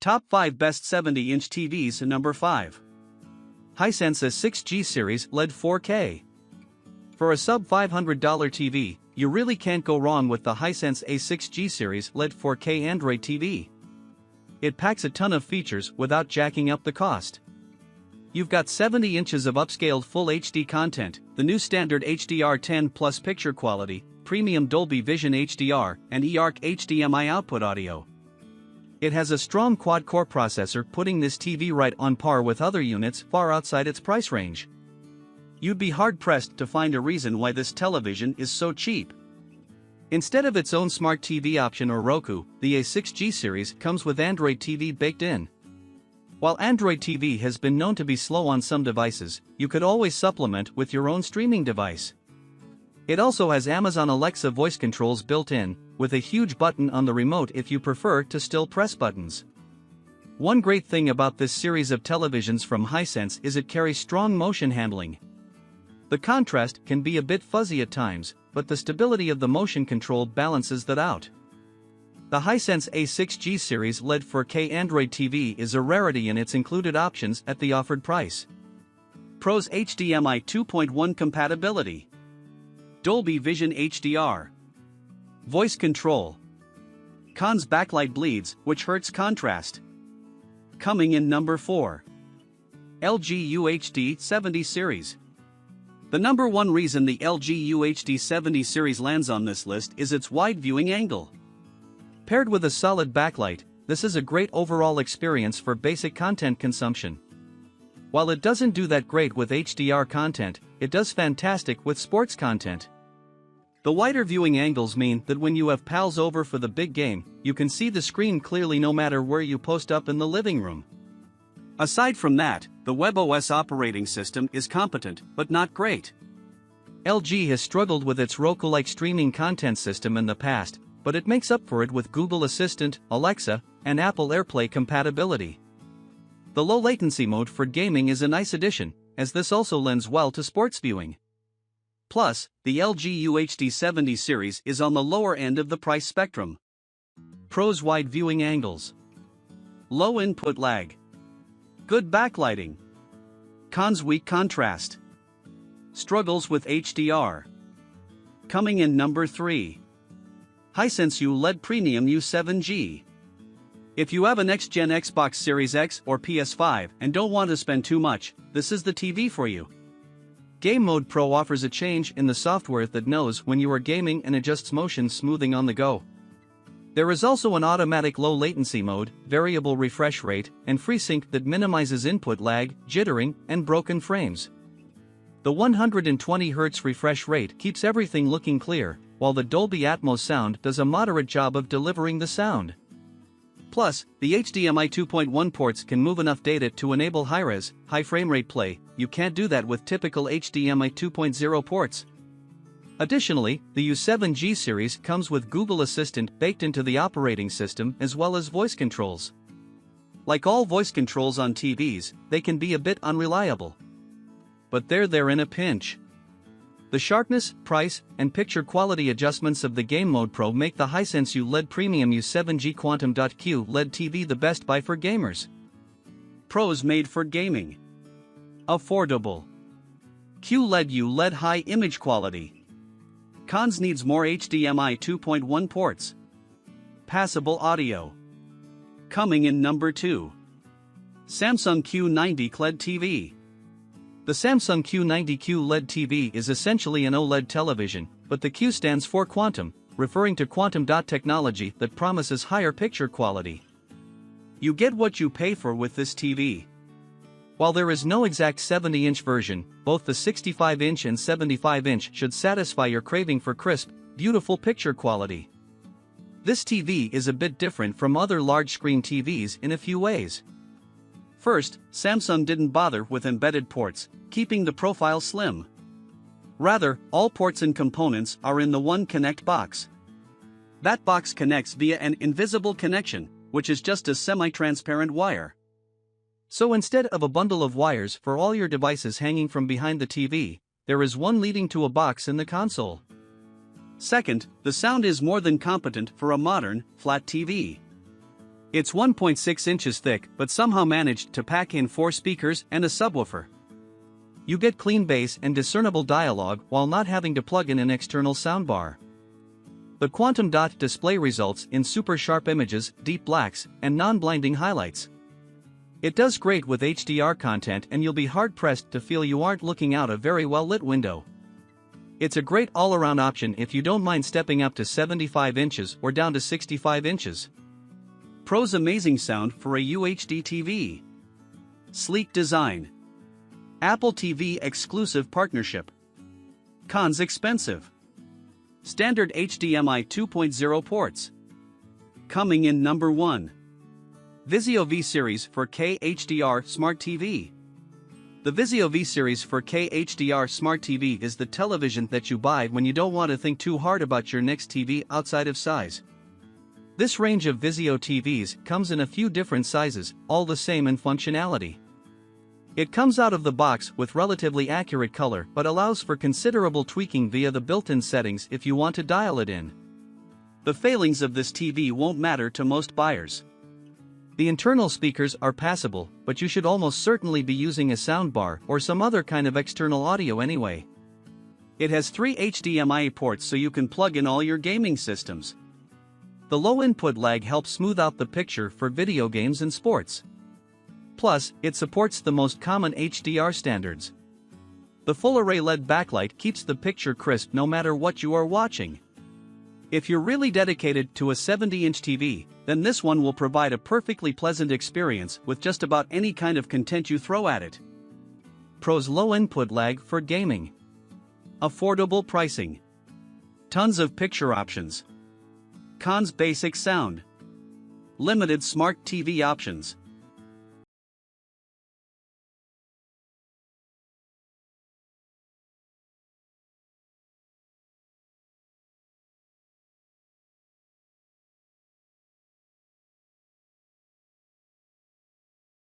Top 5 Best 70-inch TVs. Number 5. Hisense A6G Series LED 4K. For a sub-$500 TV, you really can't go wrong with the Hisense A6G Series LED 4K Android TV. It packs a ton of features without jacking up the cost. You've got 70 inches of upscaled Full HD content, the new standard HDR10 Plus picture quality, premium Dolby Vision HDR, and eARC HDMI output audio. It has a strong quad-core processor, putting this TV right on par with other units far outside its price range. You'd be hard-pressed to find a reason why this television is so cheap. Instead of its own Smart TV option or Roku, the A6G series comes with Android TV baked in. While Android TV has been known to be slow on some devices, you could always supplement with your own streaming device. It also has Amazon Alexa voice controls built in, with a huge button on the remote if you prefer to still press buttons. One great thing about this series of televisions from Hisense is it carries strong motion handling. The contrast can be a bit fuzzy at times, but the stability of the motion control balances that out. The Hisense A6G Series LED 4K Android TV is a rarity in its included options at the offered price. Pros: HDMI 2.1 compatibility, Dolby Vision HDR, voice control. Cons: backlight bleeds, which hurts contrast. Coming in number 4. LG UHD 70 Series. The number one reason the LG UHD 70 series lands on this list is its wide viewing angle. Paired with a solid backlight, this is a great overall experience for basic content consumption. While it doesn't do that great with HDR content, it does fantastic with sports content. The wider viewing angles mean that when you have pals over for the big game, you can see the screen clearly no matter where you post up in the living room. Aside from that, the WebOS operating system is competent, but not great. LG has struggled with its Roku-like streaming content system in the past, but it makes up for it with Google Assistant, Alexa, and Apple AirPlay compatibility. The low latency mode for gaming is a nice addition, as this also lends well to sports viewing. Plus, the LG UHD 70 series is on the lower end of the price spectrum. Pros: wide viewing angles, low input lag, good backlighting. Cons: weak contrast, struggles with HDR. Coming in number 3. Hisense ULED Premium U7G. If you have a next-gen Xbox Series X or PS5 and don't want to spend too much, this is the TV for you. Game Mode Pro offers a change in the software that knows when you are gaming and adjusts motion smoothing on the go. There is also an automatic low latency mode, variable refresh rate, and FreeSync that minimizes input lag, jittering, and broken frames. The 120Hz refresh rate keeps everything looking clear, while the Dolby Atmos sound does a moderate job of delivering the sound. Plus, the HDMI 2.1 ports can move enough data to enable high-res, high frame rate play. You can't do that with typical HDMI 2.0 ports. Additionally, the U7G series comes with Google Assistant baked into the operating system as well as voice controls. Like all voice controls on TVs, they can be a bit unreliable. But they're there in a pinch. The sharpness, price, and picture quality adjustments of the Game Mode Pro make the Hisense ULED Premium U7G QLED TV the best buy for gamers. Pros: made for gaming, affordable, QLED high image quality. Cons: needs more HDMI 2.1 ports, passable audio. Coming in number 2. Samsung Q90 QLED TV. The Samsung Q90 QLED TV is essentially an OLED television, but the Q stands for quantum, referring to quantum dot technology that promises higher picture quality. You get what you pay for with this TV. While there is no exact 70-inch version, both the 65-inch and 75-inch should satisfy your craving for crisp, beautiful picture quality. This TV is a bit different from other large-screen TVs in a few ways. First, Samsung didn't bother with embedded ports, keeping the profile slim. Rather, all ports and components are in the one Connect box. That box connects via an invisible connection, which is just a semi-transparent wire. So instead of a bundle of wires for all your devices hanging from behind the TV, there is one leading to a box in the console. Second, the sound is more than competent for a modern, flat TV. It's 1.6 inches thick but somehow managed to pack in 4 speakers and a subwoofer. You get clean bass and discernible dialogue while not having to plug in an external soundbar. The quantum dot display results in super sharp images, deep blacks, and non-blinding highlights. It does great with HDR content and you'll be hard-pressed to feel you aren't looking out a very well-lit window. It's a great all-around option if you don't mind stepping up to 75 inches or down to 65 inches. Pros: amazing sound for a UHD TV. Sleek design. Apple TV exclusive partnership. Cons: expensive. Standard HDMI 2.0 ports. Coming in number 1. VIZIO V-Series 4K HDR Smart TV. The VIZIO V-Series 4K HDR Smart TV is the television that you buy when you don't want to think too hard about your next TV outside of size. This range of VIZIO TVs comes in a few different sizes, all the same in functionality. It comes out of the box with relatively accurate color but allows for considerable tweaking via the built-in settings if you want to dial it in. The failings of this TV won't matter to most buyers. The internal speakers are passable, but you should almost certainly be using a soundbar or some other kind of external audio anyway. It has 3 HDMI ports so you can plug in all your gaming systems. The low input lag helps smooth out the picture for video games and sports. Plus, it supports the most common HDR standards. The full-array LED backlight keeps the picture crisp no matter what you are watching. If you're really dedicated to a 70-inch TV, then this one will provide a perfectly pleasant experience with just about any kind of content you throw at it. Pros: low input lag for gaming. Affordable pricing. Tons of picture options. Cons: basic sound. Limited smart TV options.